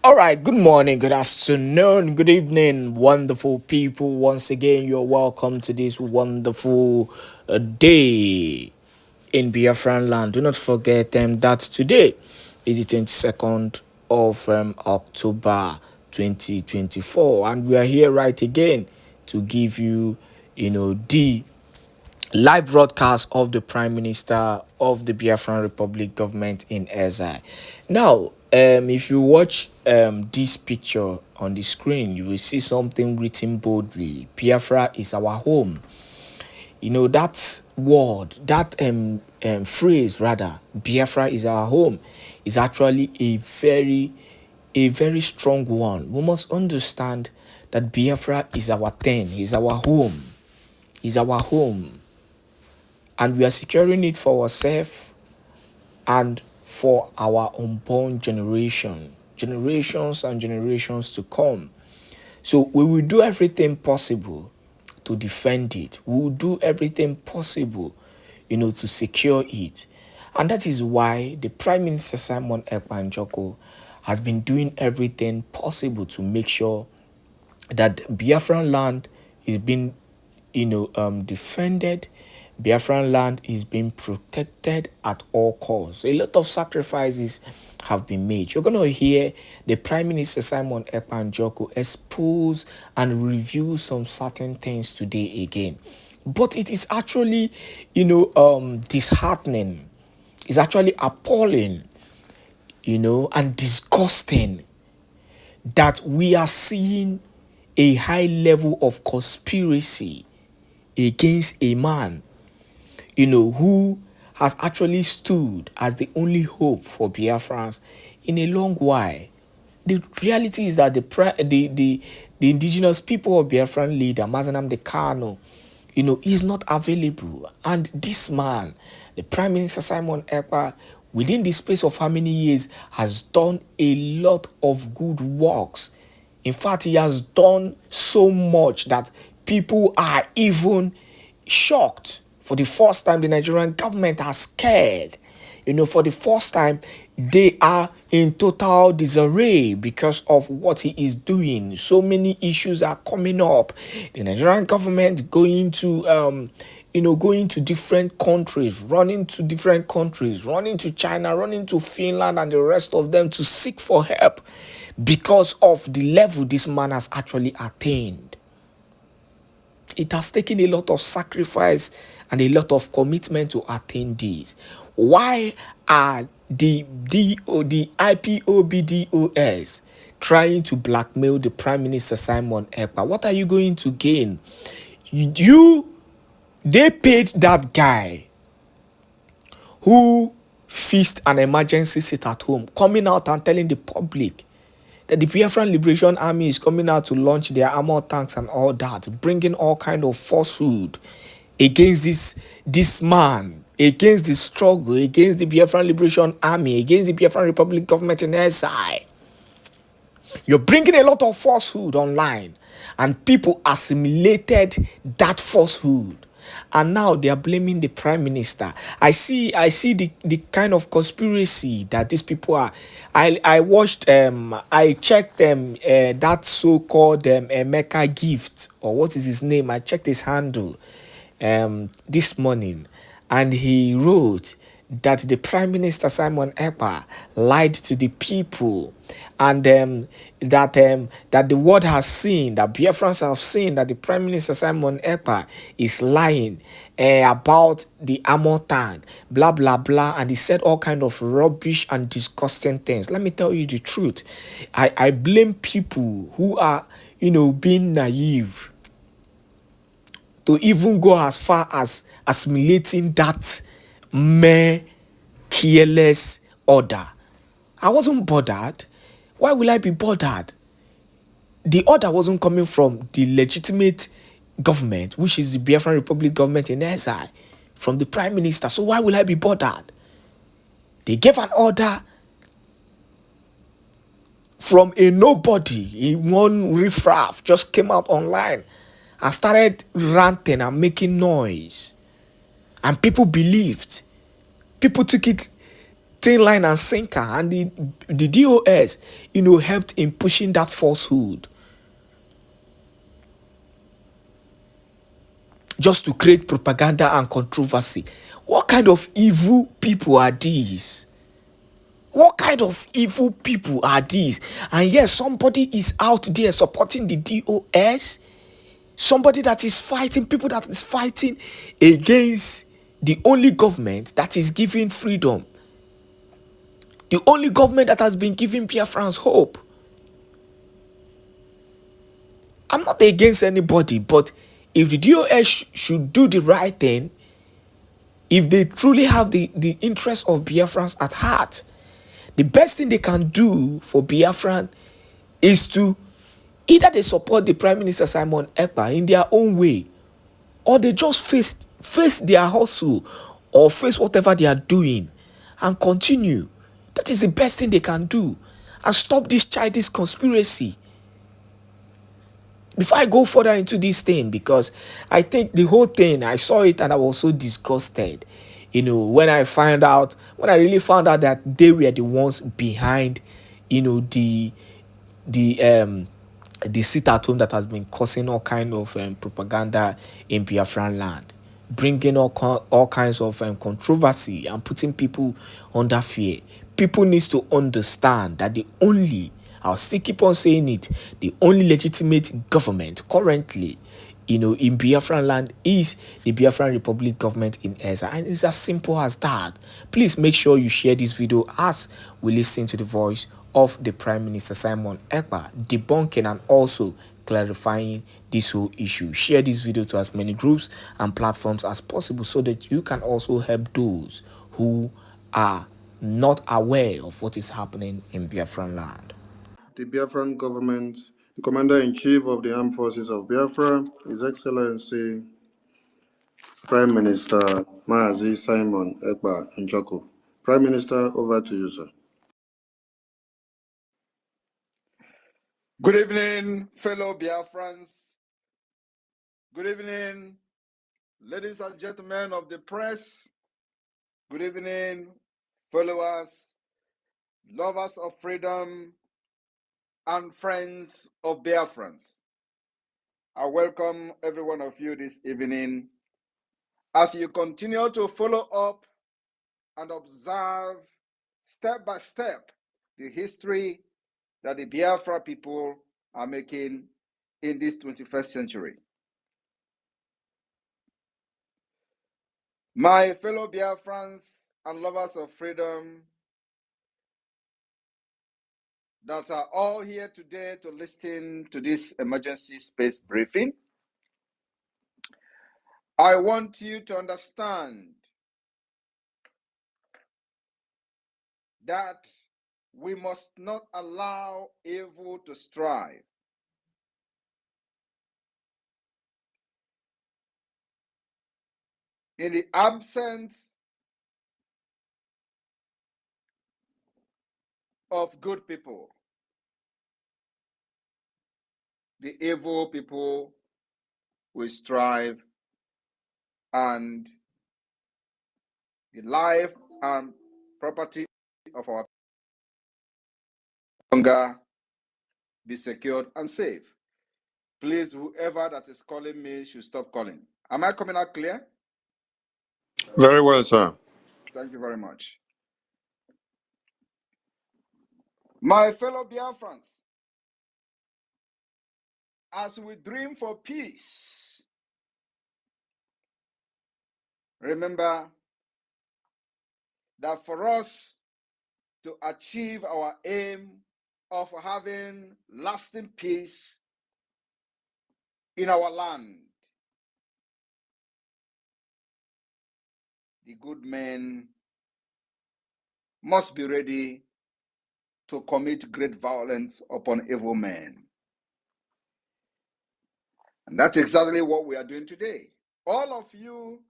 All right, good morning, good afternoon, good evening, wonderful people. Once again, you're welcome to this wonderful day in Biafran land. Do not forget that today is the 22nd of October 2024, and we are here right again to give you, the live broadcast of the Prime Minister of the Biafran Republic government in exile. Now, if you watch this picture on the screen, you will see something written boldly. Biafra is our home. That word, that phrase rather, Biafra is our home, is actually a very strong one. We must understand that Biafra is our thing, is our home, is our home. And we are securing it for ourselves and for our unborn generations and generations to come. So we will do everything possible to defend it. We will do everything possible, to secure it. And that is why the Prime Minister Simon Ekpa has been doing everything possible to make sure that Biafran land is being, defended. Biafran land is being protected at all costs. A lot of sacrifices have been made. You're going to hear the Prime Minister Simon Ekpa expose and review some certain things today again. But it is actually, disheartening. It's actually appalling, and disgusting that we are seeing a high level of conspiracy against a man who has actually stood as the only hope for Biafrans in a long while. The reality is that the indigenous people of Biafran leader, Mazenam Kano, is not available. And this man, the Prime Minister Simon Ekpa, within the space of how many years, has done a lot of good works. In fact, he has done so much that people are even shocked. For the first time, the Nigerian government are scared. For the first time, they are in total disarray because of what he is doing. So many issues are coming up. The Nigerian government going to different countries, running to different countries, running to China, running to Finland and the rest of them to seek for help because of the level this man has actually attained. It has taken a lot of sacrifice and a lot of commitment to attain this. Why are the IPOBDOS trying to blackmail the Prime Minister Simon Ekpa? What are you going to gain? They paid that guy who fixed an emergency seat at home, coming out and telling the public that the Biafran Liberation Army is coming out to launch their armor tanks and all that, bringing all kind of falsehood against this man, against the struggle, against the Biafran Liberation Army, against the Biafran Republic government in exile. You're bringing a lot of falsehood online, and people assimilated that falsehood. And now they are blaming the Prime Minister. I see the kind of conspiracy that these people are. I watched I checked that so-called Emeka Gift, or what is his name? I checked his handle this morning, and he wrote that the Prime Minister Simon Ekpa lied to the people, and that the world has seen, that Biafrans have seen, that the Prime Minister Simon Ekpa is lying about the armor tank, blah blah blah, and he said all kind of rubbish and disgusting things. Let me tell you the truth. I blame people who are being naive to even go as far as assimilating that mere careless order. I wasn't bothered. Why will I be bothered? The order wasn't coming from the legitimate government, which is the Biafran Republic government in exile, from the Prime Minister. So why will I be bothered? They gave an order from a nobody. In one riffraff just came out online and started ranting and making noise. And people believed. People took it thin line and sinker, and the DOS, helped in pushing that falsehood, just to create propaganda and controversy. What kind of evil people are these? What kind of evil people are these? And yes, somebody is out there supporting the DOS. Somebody that is fighting, people that is fighting against the only government that is giving freedom. The only government that has been giving Biafrans hope. I'm not against anybody, but if the DOS should do the right thing, if they truly have the interest of Biafrans at heart, the best thing they can do for Biafran is to either they support the Prime Minister Simon Èkpá in their own way, or they just face their hustle or face whatever they are doing and continue. That is the best thing they can do, and stop this childish conspiracy. Before I go further into this thing, because I think the whole thing, I saw it and I was so disgusted. When I really found out that they were the ones behind, the sit at home that has been causing all kind of propaganda in Biafran land, bringing all kinds of controversy and putting people under fear. People need to understand that I'll still keep on saying it, the only legitimate government currently, in Biafran land is the Biafran Republic government in Eza. And it's as simple as that. Please make sure you share this video as we listen to the voice of the Prime Minister Simon Èkpá, debunking and also clarifying this whole issue. Share this video to as many groups and platforms as possible so that you can also help those who are not aware of what is happening in Biafran land. The Biafran government, the Commander-in-Chief of the Armed Forces of Biafra, His Excellency Prime Minister Mazi Simon Èkpá Njoku. Prime Minister, over to you, sir. Good evening, fellow Biafrans. Good evening, ladies and gentlemen of the press. Good evening, followers, lovers of freedom, and friends of Biafrans. I welcome every one of you this evening as you continue to follow up and observe step by step the history that the Biafra people are making in this 21st century. My fellow Biafrans and lovers of freedom that are all here today to listen to this emergency space briefing, I want you to understand that we must not allow evil to strive. In the absence of good people, the evil people will strive, and the life and property of our longer be secured and safe. Please, whoever that is calling me should stop calling. Am I coming out clear? Very well, sir. Thank you very much. My fellow Biafrans, as we dream for peace, remember that for us to achieve our aim of having lasting peace in our land, the good men must be ready to commit great violence upon evil men. And that's exactly what we are doing today. All of you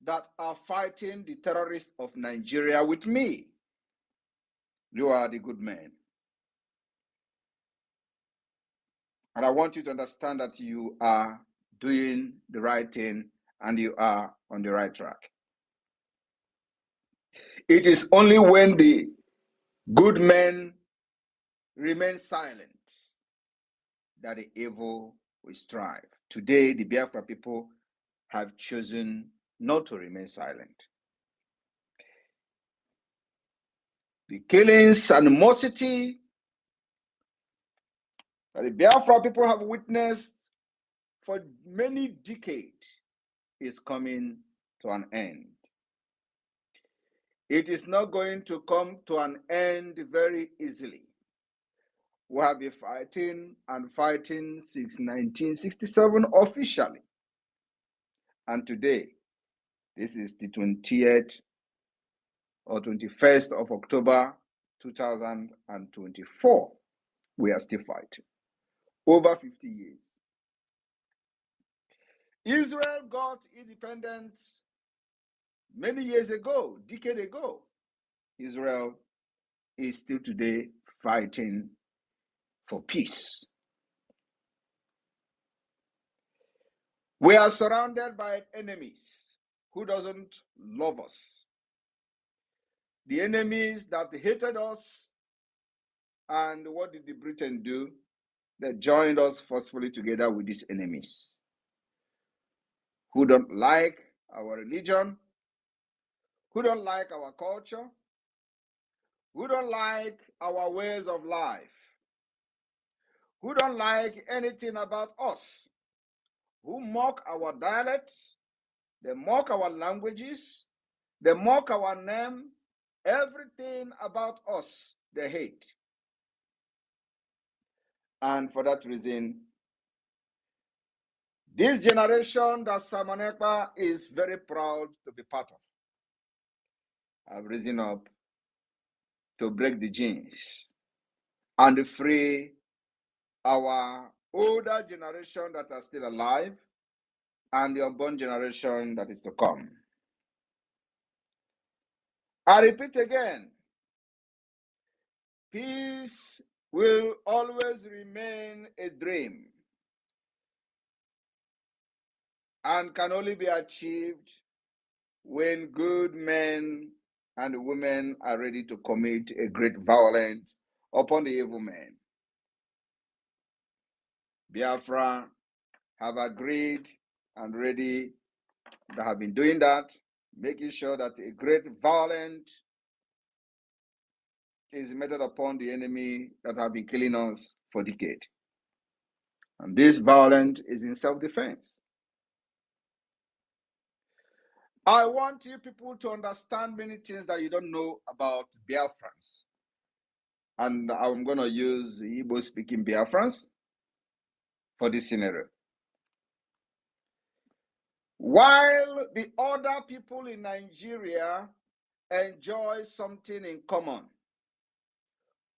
that are fighting the terrorists of Nigeria with me, you are the good men. And I want you to understand that you are doing the right thing and you are on the right track. It is only when the good men remain silent that the evil will strive. Today, the Biafra people have chosen not to remain silent. The killings, animosity that the Biafra people have witnessed for many decades is coming to an end. It is not going to come to an end very easily. We have been fighting and fighting since 1967 officially. And today, this is the 20th or 21st of October 2024. We are still fighting. Over 50 years. Israel got independence many years ago, decade ago. Israel is still today fighting for peace. We are surrounded by enemies who doesn't love us. The enemies that hated us, and what did the Britain do? They joined us forcefully together with these enemies who don't like our religion, who don't like our culture, who don't like our ways of life, who don't like anything about us, who mock our dialects, they mock our languages, they mock our name, everything about us they hate. And for that reason, this generation that Simon Èkpá is very proud to be part of have risen up to break the chains and free our older generation that are still alive and the unborn generation that is to come. I repeat again, peace will always remain a dream and can only be achieved when good men and women are ready to commit a great violence upon the evil men. Biafra have agreed and ready, they have been doing that, making sure that a great violence is meted upon the enemy that have been killing us for decades. And this violence is in self-defense. I want you people to understand many things that you don't know about Biafrans. And I'm going to use Igbo-speaking Biafrans for this scenario. While the other people in Nigeria enjoy something in common,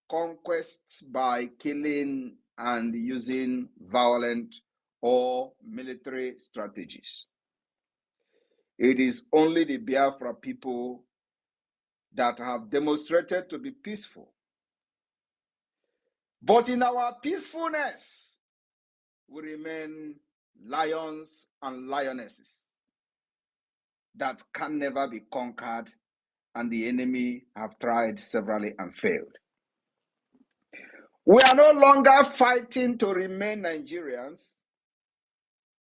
conquests by killing and using violent or military strategies. It is only the Biafra people that have demonstrated to be peaceful. But in our peacefulness, we remain lions and lionesses that can never be conquered, and the enemy have tried severally and failed. We are no longer fighting to remain Nigerians.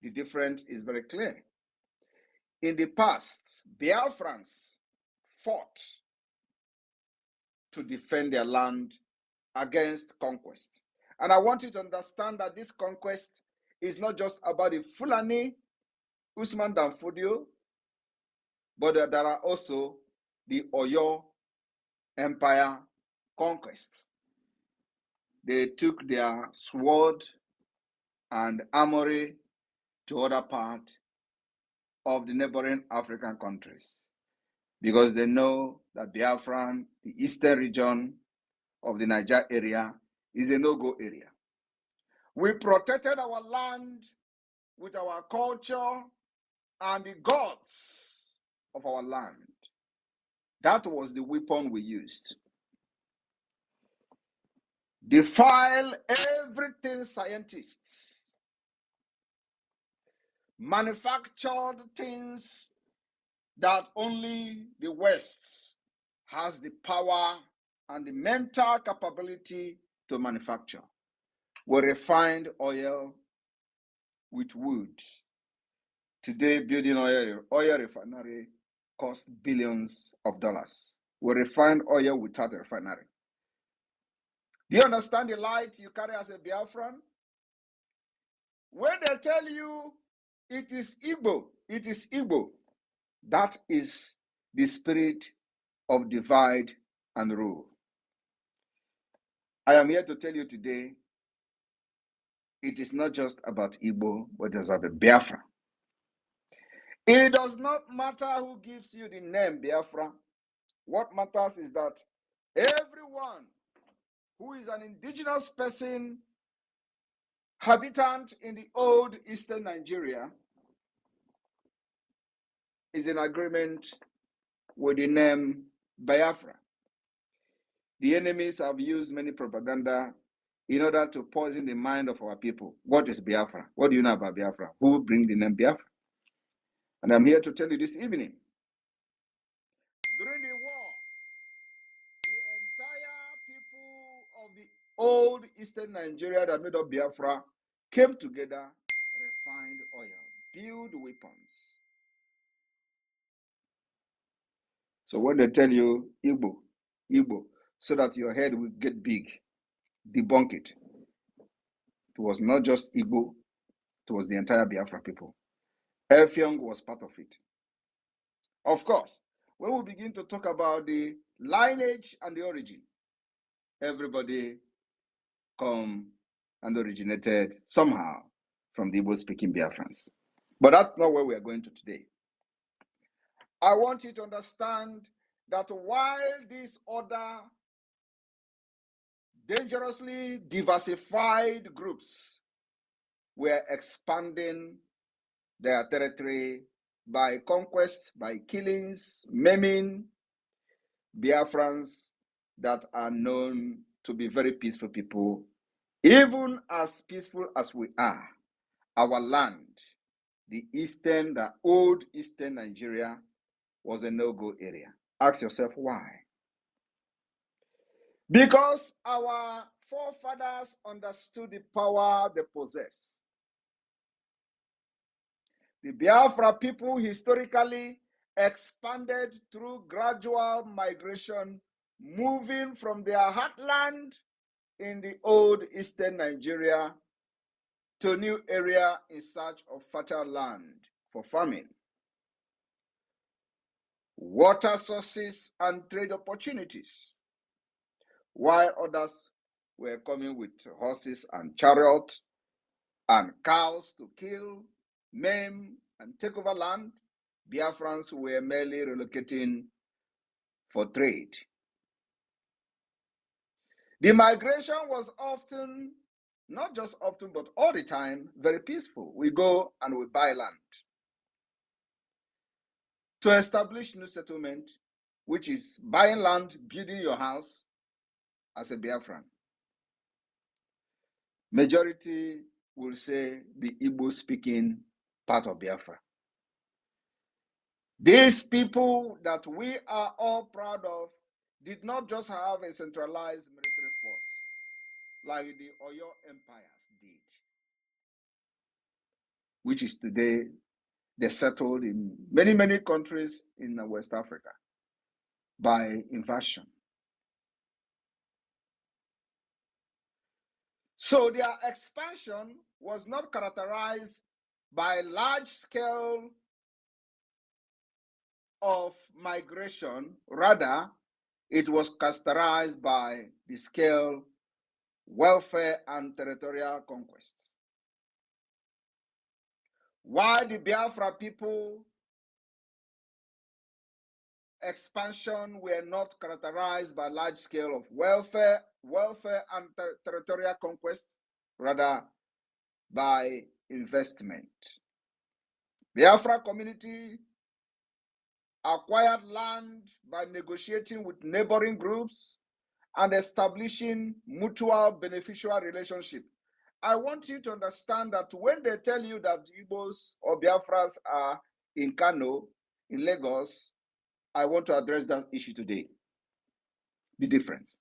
The difference is very clear. In the past, Biafrans fought to defend their land against conquest. And I want you to understand that this conquest is not just about the Fulani, Usman Dan Fodio, but there are also the Oyo Empire conquests. They took their sword and armory to other parts of the neighboring African countries because they know that Biafran, the eastern region of the Niger area, is a no-go area. We protected our land with our culture and the gods of our land. That was the weapon we used. Defile everything scientists manufactured things that only the West has the power and the mental capability to manufacture. We refined oil with wood. Today, building oil refinery costs billions of dollars. We refine oil without a refinery. Do you understand the light you carry as a Biafran? When they tell you it is Igbo, that is the spirit of divide and rule. I am here to tell you today, it is not just about Igbo, but it's about Biafra. It does not matter who gives you the name Biafra. What matters is that everyone who is an indigenous person, habitant in the old eastern Nigeria, is in agreement with the name Biafra. The enemies have used many propaganda in order to poison the mind of our people. What is Biafra? What do you know about Biafra? Who bring the name Biafra? And I'm here to tell you this evening. During the war, the entire people of the old eastern Nigeria that made up Biafra came together, refined oil, build weapons. So when they tell you Igbo, so that your head will get big, debunk it. It was not just Igbo, it was the entire Biafra people. Effiong was part of it. Of course, when we begin to talk about the lineage and the origin, everybody come and originated somehow from the Igbo-speaking Biafrans. But that's not where we are going to today. I want you to understand that while these other dangerously diversified groups were expanding their territory by conquest, by killings, maiming, Biafrans that are known to be very peaceful people, even as peaceful as we are, our land, the old eastern Nigeria, was a no-go area. Ask yourself why. Because our forefathers understood the power they possess. The Biafra people historically expanded through gradual migration, moving from their heartland in the old eastern Nigeria to a new area in search of fertile land for farming, water sources, and trade opportunities, while others were coming with horses and chariots and cows to kill, maim, and take over land. Biafrans were merely relocating for trade. The migration was often, not just often, but all the time, very peaceful. We go and we buy land to establish new settlement, which is buying land, building your house as a Biafran. Majority will say the Igbo-speaking part of Biafra. These people that we are all proud of did not just have a centralized military force like the Oyo empires did, which is today they settled in many, many countries in West Africa by invasion. So their expansion was not characterized by large scale of migration. Rather, it was characterized by the scale, welfare, and territorial conquest. While the Biafra people expansion were not characterized by large scale of welfare and territorial conquest, rather by investment. Biafra community acquired land by negotiating with neighboring groups and establishing mutual beneficial relationship. I want you to understand that when they tell you that Igbos or Biafras are in Kano, in Lagos, I want to address that issue today. the difference.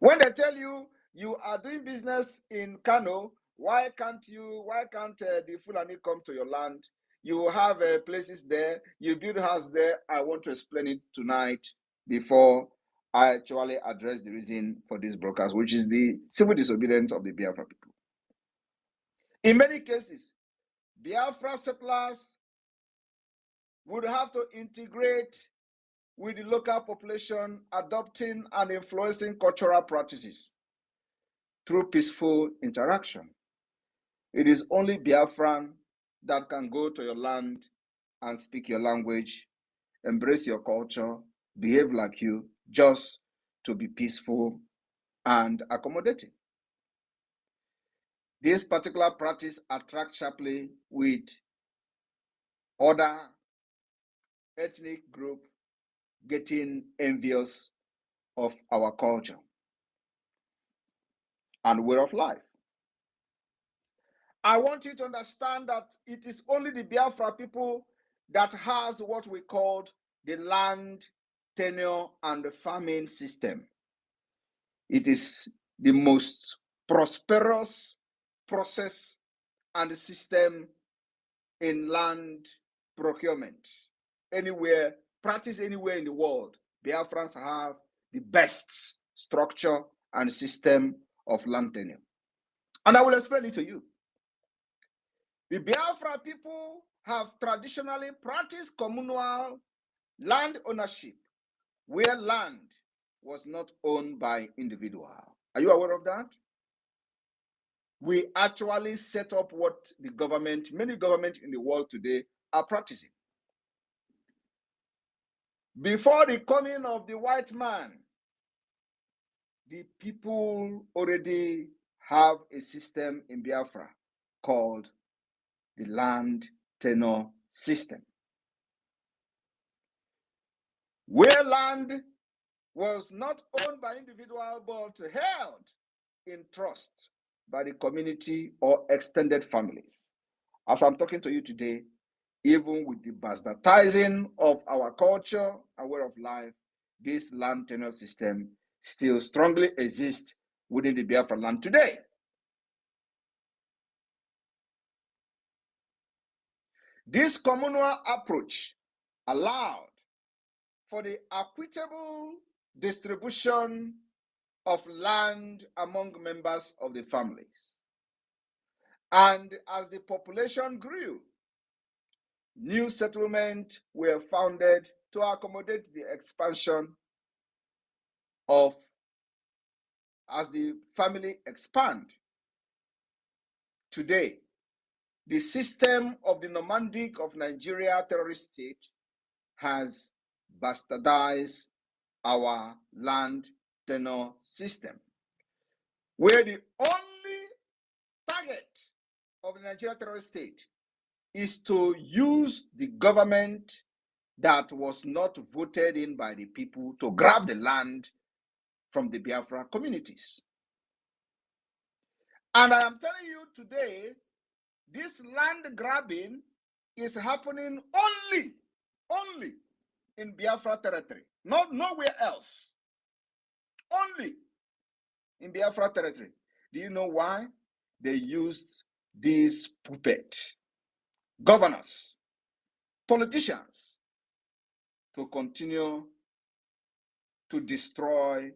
When they tell you you are doing business in Kano, why can't the Fulani come to your land? You have places there, you build a house there. I want to explain it tonight before I actually address the reason for these brokers, which is the civil disobedience of the Biafra people. In many cases, Biafra settlers would have to integrate with the local population, adopting and influencing cultural practices through peaceful interaction. It is only Biafran that can go to your land and speak your language, embrace your culture, behave like you, just to be peaceful and accommodating. This particular practice attracts sharply with other ethnic group getting envious of our culture and way of life. I want you to understand that it is only the Biafra people that has what we call the land, tenure, and the farming system. It is the most prosperous process and system in land procurement. Anywhere, practice anywhere in the world, Biafrans have the best structure and system of land tenure. And I will explain it to you. The Biafra people have traditionally practiced communal land ownership, where land was not owned by individual. Are you aware of that? We actually set up what the government, many governments in the world today are practicing. Before the coming of the white man, the people already have a system in Biafra called the land tenure system, where land was not owned by individual but held in trust by the community or extended families. As I'm talking to you today, even with the bastardizing of our culture and way of life, this land tenure system still strongly exists within the Biafra land today. This communal approach allowed for the equitable distribution of land among members of the families. And as the population grew, new settlements were founded to accommodate the expansion of, as the family expand. Today, the system of the nomadic of Nigeria terrorist state has bastardized our land tenure system, where the only target of the Nigeria terrorist state is to use the government that was not voted in by the people to grab the land from the Biafra communities. And I am telling you today, this land grabbing is happening only in Biafra territory, nowhere else. Only in Biafra territory. Do you know why? They used these puppet governors, politicians, to continue to destroy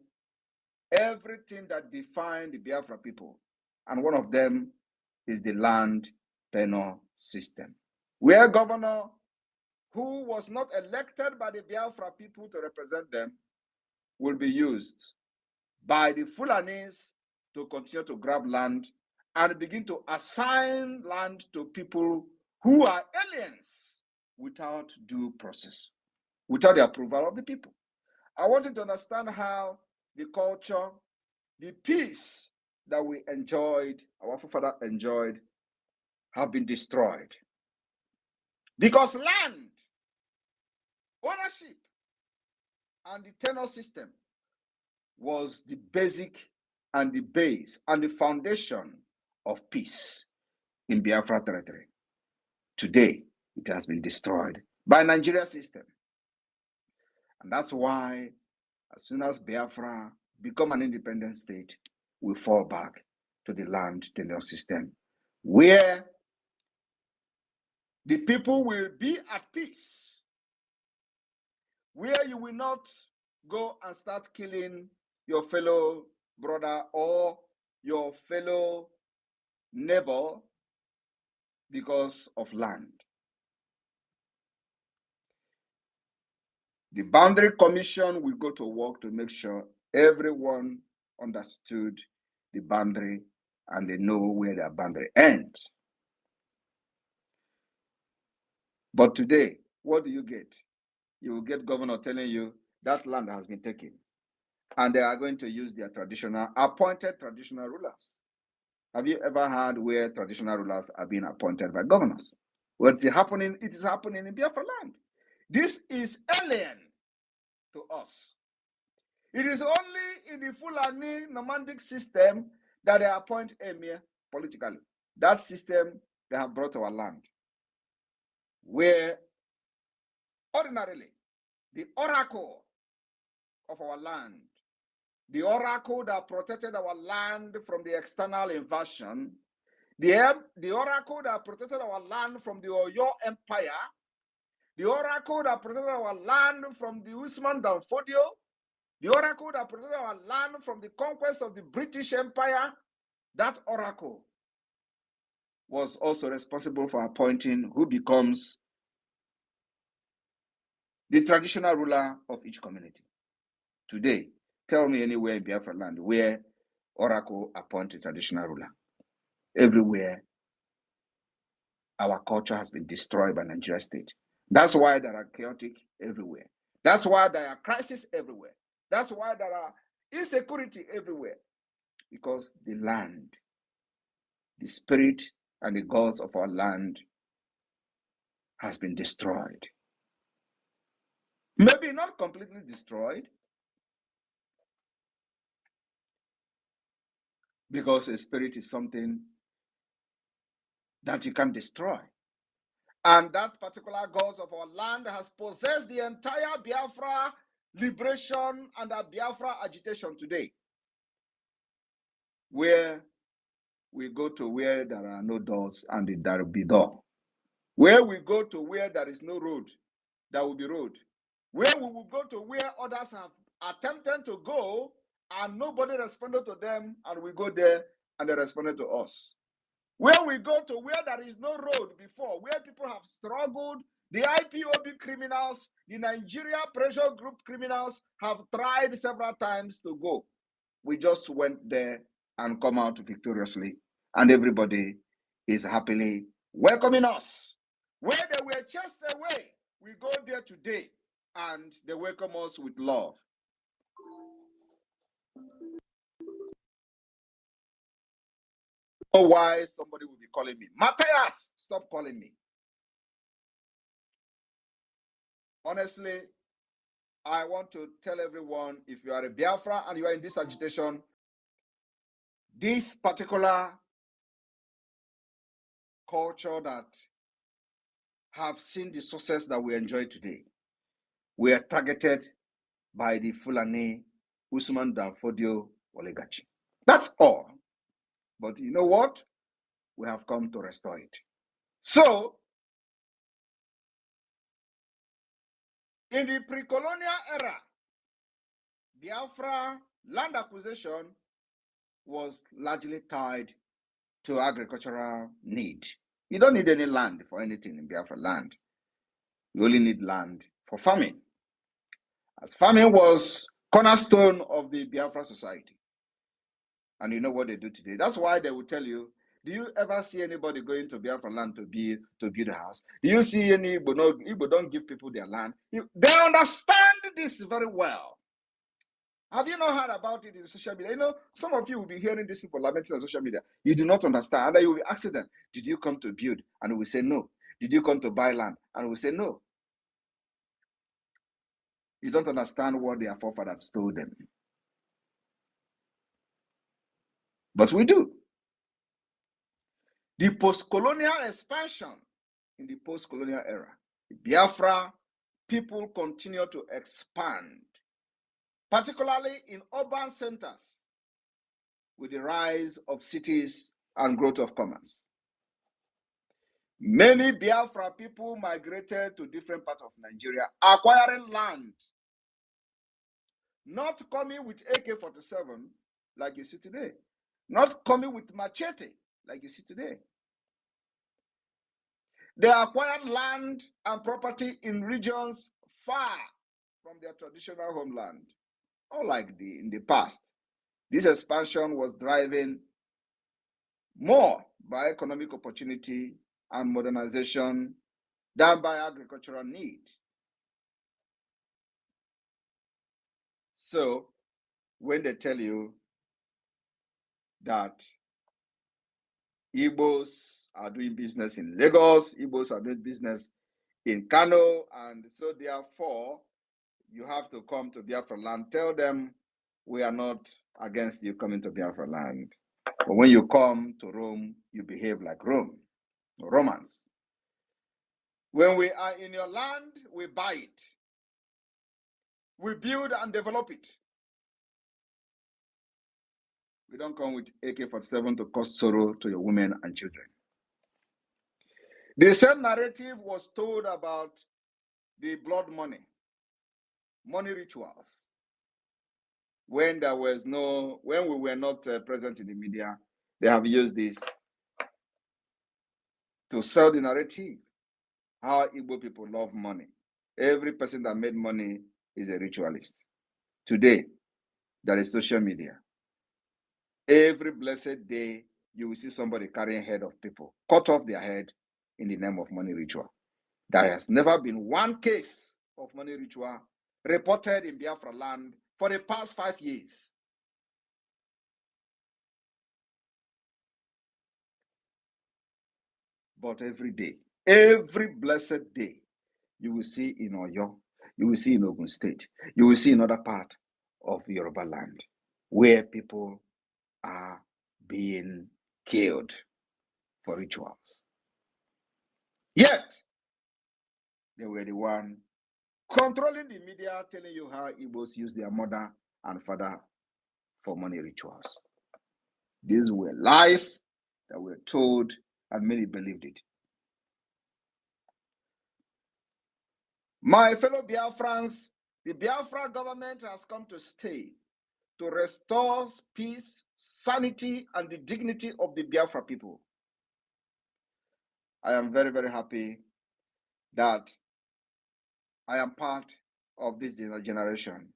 everything that defined the Biafra people. And one of them is the land tenure system, where governor who was not elected by the Biafra people to represent them will be used by the Fulanis to continue to grab land and begin to assign land to people who are aliens without due process, without the approval of the people. I want you to understand how the culture, the peace that we enjoyed, our forefathers enjoyed, have been destroyed. Because land, ownership, and the tenure system was the basic and the base and the foundation of peace in Biafra territory. Today, it has been destroyed by Nigeria system. And that's why as soon as Biafra become an independent state, we fall back to the land tenure system, where the people will be at peace, where you will not go and start killing your fellow brother or your fellow neighbor because of land. The Boundary Commission will go to work to make sure everyone understood the boundary and they know where their boundary ends. But today, what do you get? You will get governor telling you that land has been taken and they are going to use their appointed traditional rulers. Have you ever heard where traditional rulers are being appointed by governors? What's happening? It is happening in Biafra land. This is alien to us. It is only in the Fulani nomadic system that they appoint emir politically. That system they have brought to our land, where ordinarily the oracle of our land, the oracle that protected our land from the external invasion, the oracle that protected our land from the Oyo Empire, the oracle that protected our land from the Usman Dan Fodio, the oracle that protected our land from the conquest of the British Empire, that oracle was also responsible for appointing who becomes the traditional ruler of each community. Today, tell me anywhere in Biafra land where oracle appointed traditional ruler. Everywhere, our culture has been destroyed by Nigeria state. That's why there are chaotic everywhere. That's why there are crises everywhere. That's why there are insecurity everywhere. Because the land, the spirit and the gods of our land has been destroyed. Maybe not completely destroyed, because a spirit is something that you can destroy. And that particular gods of our land has possessed the entire Biafra liberation and the Biafra agitation today. Where we go to where there are no doors and there will be door. Where we go to where there is no road, there will be road. Where we will go to where others have attempted to go and nobody responded to them, and we go there and they responded to us. Where we go to where there is no road before, where people have struggled, the IPOB criminals, the Nigeria pressure group criminals have tried several times to go. We just went there and come out victoriously, and everybody is happily welcoming us. Where they were chased away, we go there today and they welcome us with love. Oh, why somebody will be calling me, Matthias, stop calling me. Honestly, I want to tell everyone, if you are a Biafra and you are in this agitation, this particular culture that have seen the success that we enjoy today, we are targeted by the Fulani Usman Dan Fodio oligarchy. That's all. But you know what? We have come to restore it. So, in the pre-colonial era, Biafra land acquisition was largely tied to agricultural need. You don't need any land for anything in Biafra land. You only need land for farming, as farming was cornerstone of the Biafra society. And you know what they do today? That's why they will tell you, do you ever see anybody going to Biafra land to build a house? Do you see any Igbo? No, Igbo don't give people their land. They understand this very well. Have you not heard about it in social media? You know, some of you will be hearing these people lamenting on social media. You do not understand. And you will be asking them, did you come to build? And we say no. Did you come to buy land? And we say no. You don't understand what their forefathers told them. But we do. The post-colonial expansion in the post-colonial era, the Biafra people continue to expand, particularly in urban centers, with the rise of cities and growth of commerce. Many Biafra people migrated to different parts of Nigeria, acquiring land, not coming with AK-47 like you see today, not coming with machete like you see today. They acquired land and property in regions far from their traditional homeland. Unlike in the past, this expansion was driven more by economic opportunity and modernization than by agricultural need. So, when they tell you that Igbos are doing business in Lagos, Igbos are doing business in Kano, and so therefore you have to come to Biafra land, tell them we are not against you coming to Biafra land. But when you come to Rome, you behave like Rome, Romans. When we are in your land, we buy it. We build and develop it. We don't come with AK-47 to cause sorrow to your women and children. The same narrative was told about the blood money rituals. When we were not present in the media, they have used this to sell the narrative. How Igbo people love money. Every person that made money is a ritualist. Today, there is social media. Every blessed day, you will see somebody carrying head of people, cut off their head in the name of money ritual. There has never been one case of money ritual reported in Biafra land for the past 5 years. But every day, every blessed day, you will see in Oyo, you will see in Ogun State, you will see in other part of Yoruba land where people are being killed for rituals. Yet, they were the one controlling the media, telling you how Igbos use their mother and father for money rituals. These were lies that were told, and many believed it. My fellow Biafrans, the Biafra government has come to stay to restore peace, sanity, and the dignity of the Biafra people. I am very, very happy that I am part of this generation,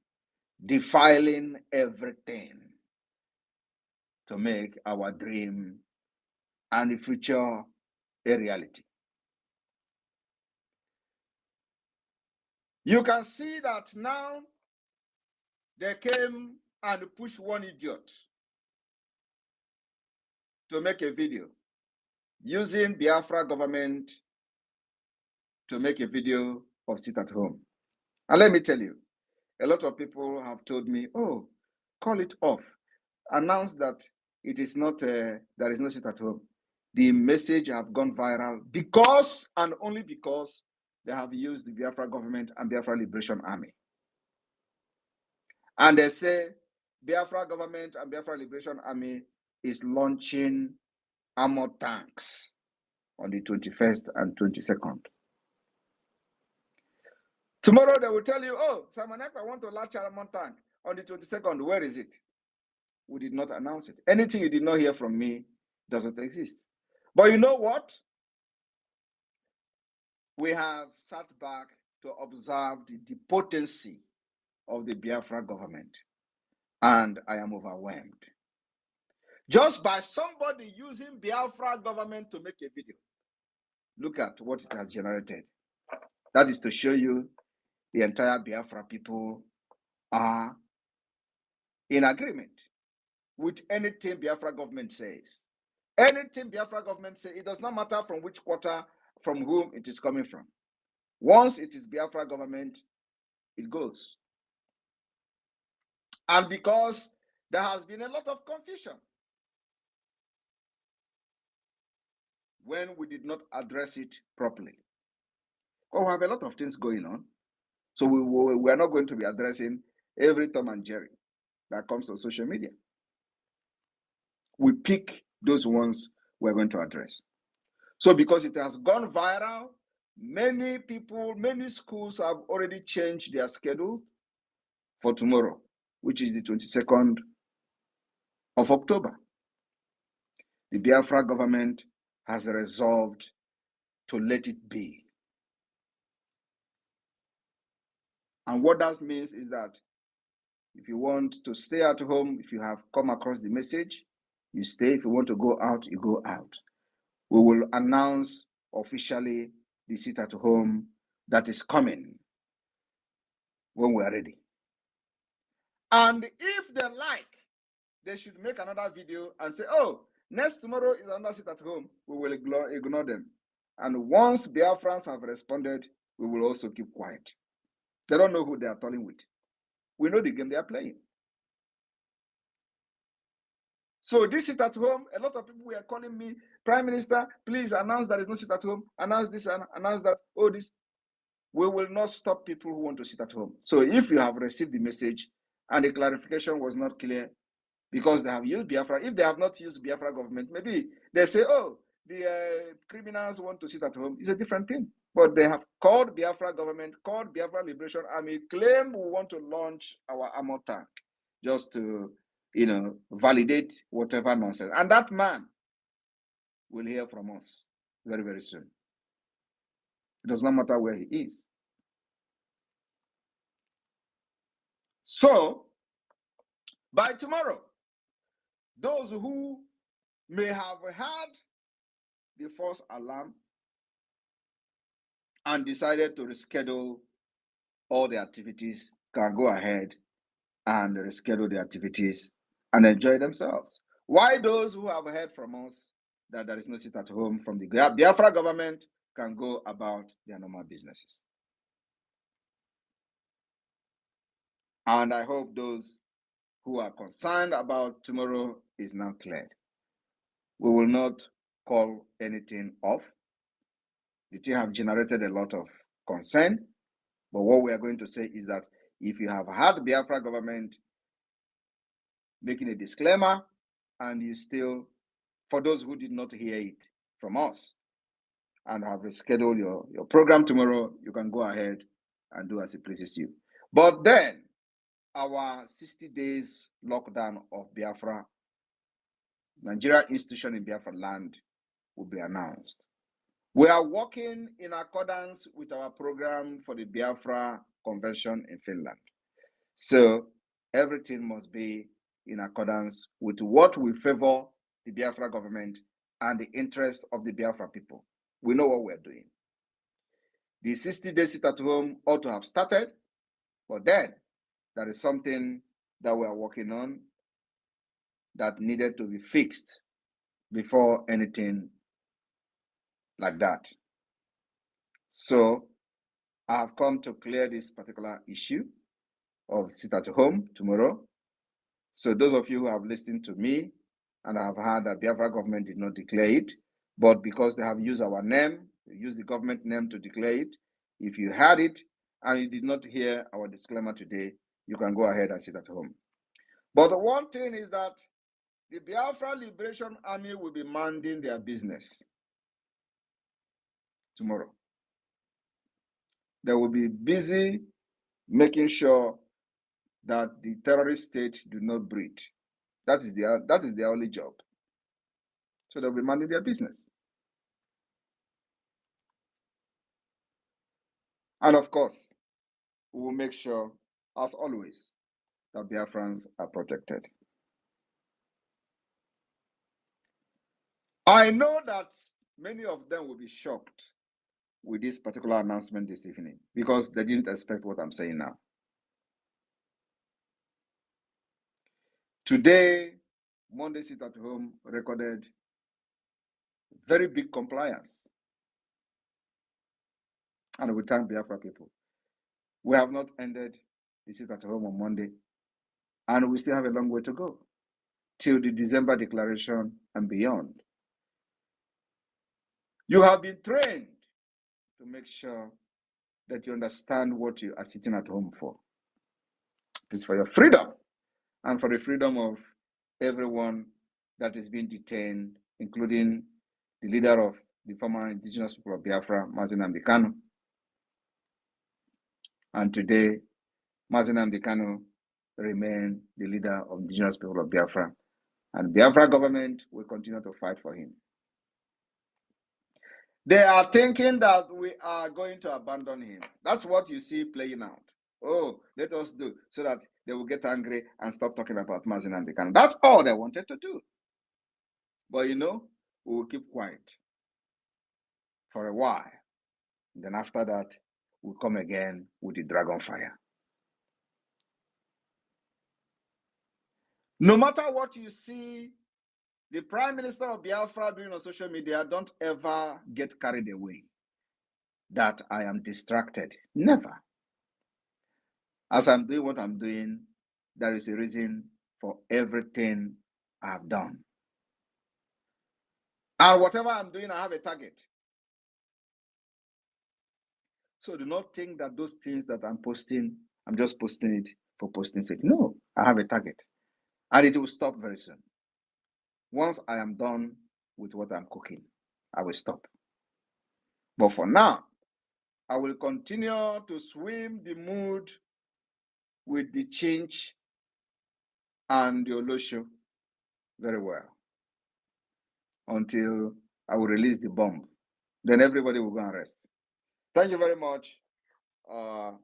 defiling everything to make our dream and the future a reality. You can see that now they came and pushed one idiot to make a video using Biafra government to make a video of sit at home. And let me tell you, a lot of people have told me, oh, call it off. Announce that it is not, there is no sit at home. The message have gone viral because and only because they have used the Biafra government and Biafra Liberation Army. And they say Biafra government and Biafra Liberation Army is launching armored tanks on the 21st and 22nd. Tomorrow they will tell you, oh, Simon Ekpa want to launch an armored tank on the 22nd. Where is it? We did not announce it. Anything you did not hear from me doesn't exist. But you know what? We have sat back to observe the potency of the Biafra government, and I am overwhelmed. Just by somebody using Biafra government to make a video, look at what it has generated. That is to show you the entire Biafra people are in agreement with anything Biafra government says. Anything Biafra government says, it does not matter from which quarter, from whom it is coming from. Once it is Biafra government, it goes. And because there has been a lot of confusion when we did not address it properly. Well, we have a lot of things going on. So we are not going to be addressing every Tom and Jerry that comes on social media. We pick those ones we're going to address. So because it has gone viral, many people, many schools have already changed their schedule for tomorrow, which is the 22nd of October. The Biafra government has resolved to let it be. And what that means is that if you want to stay at home, if you have come across the message, you stay. If you want to go out, you go out. We will announce officially the sit at home that is coming when we are ready. And if they like, they should make another video and say, oh, next tomorrow is another sit at home. We will ignore them. And once Biafrans have responded, we will also keep quiet. They don't know who they are talking with. We know the game they are playing. So this sit at home, a lot of people were calling me, Prime Minister, please announce there is no sit at home, announce this, announce that, oh, this. We will not stop people who want to sit at home. So if you have received the message and the clarification was not clear because they have used Biafra, if they have not used Biafra government, maybe they say, oh, the criminals want to sit at home. It's a different thing. But they have called Biafra government, called Biafra Liberation Army, claim we want to launch our armor tank just to, validate whatever nonsense. And that man will hear from us very, very soon. It does not matter where he is. So, by tomorrow, those who may have had the false alarm and decided to reschedule all the activities can go ahead and reschedule the activities and enjoy themselves. Why those who have heard from us that there is no sit at home from the Biafra government can go about their normal businesses. And I hope those who are concerned about tomorrow is now cleared. We will not call anything off. The thing have generated a lot of concern, but what we are going to say is that if you have had the Biafra government making a disclaimer and you still, for those who did not hear it from us and have rescheduled your program tomorrow, you can go ahead and do as it pleases you. But then our 60 days lockdown of Biafra, Nigeria institution in Biafra land, will be announced. We are working in accordance with our program for the Biafra Convention in Finland. So everything must be in accordance with what will favor the Biafra government and the interests of the Biafra people. We know what we're doing. The 60 days sit at home ought to have started, but then there is something that we are working on that needed to be fixed before anything like that. So I have come to clear this particular issue of sit at home tomorrow. So those of you who have listened to me and have heard that Biafra government did not declare it, but because they have used our name, they used the government name to declare it, if you heard it and you did not hear our disclaimer today, you can go ahead and sit at home. But the one thing is that the Biafra Liberation Army will be minding their business tomorrow. They will be busy making sure that the terrorist state do not breed. That is their only job. So they'll be minding their business. And of course, we will make sure, as always, that Biafrans are protected. I know that many of them will be shocked with this particular announcement this evening because they didn't expect what I'm saying now. Today, Monday Sit at Home recorded very big compliance. And we thank Biafra people. We have not ended the Sit at Home on Monday, and we still have a long way to go till the December declaration and beyond. You have been trained to make sure that you understand what you are sitting at home for. It is for your freedom and for the freedom of everyone that is being detained, including the leader of the former indigenous people of Biafra, Mazi Nnamdi Kanu. And today, Mazi Nnamdi Kanu remains the leader of indigenous people of Biafra. And the Biafra government will continue to fight for him. They are thinking that we are going to abandon him. That's what you see playing out. Oh, let us do, so that they will get angry and stop talking about Mazi Nnamdi Kanu. That's all they wanted to do. But we will keep quiet for a while. Then after that, we'll come again with the dragon fire. No matter what you see the Prime Minister of Biafra doing on social media, don't ever get carried away that I am distracted. Never. As I'm doing what I'm doing, there is a reason for everything I've done. And whatever I'm doing, I have a target. So do not think that those things that I'm posting, I'm just posting it for posting's sake. No, I have a target. And it will stop very soon. Once I am done with what I'm cooking, I will stop. But for now, I will continue to swim the mood with the Chinch and the Olosho very well until I will release the bomb. Then everybody will go and rest. Thank you very much, the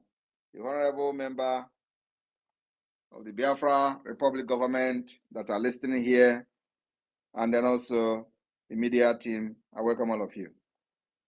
honorable member of the Biafra Republic government that are listening here, and then also the media team. I welcome all of you.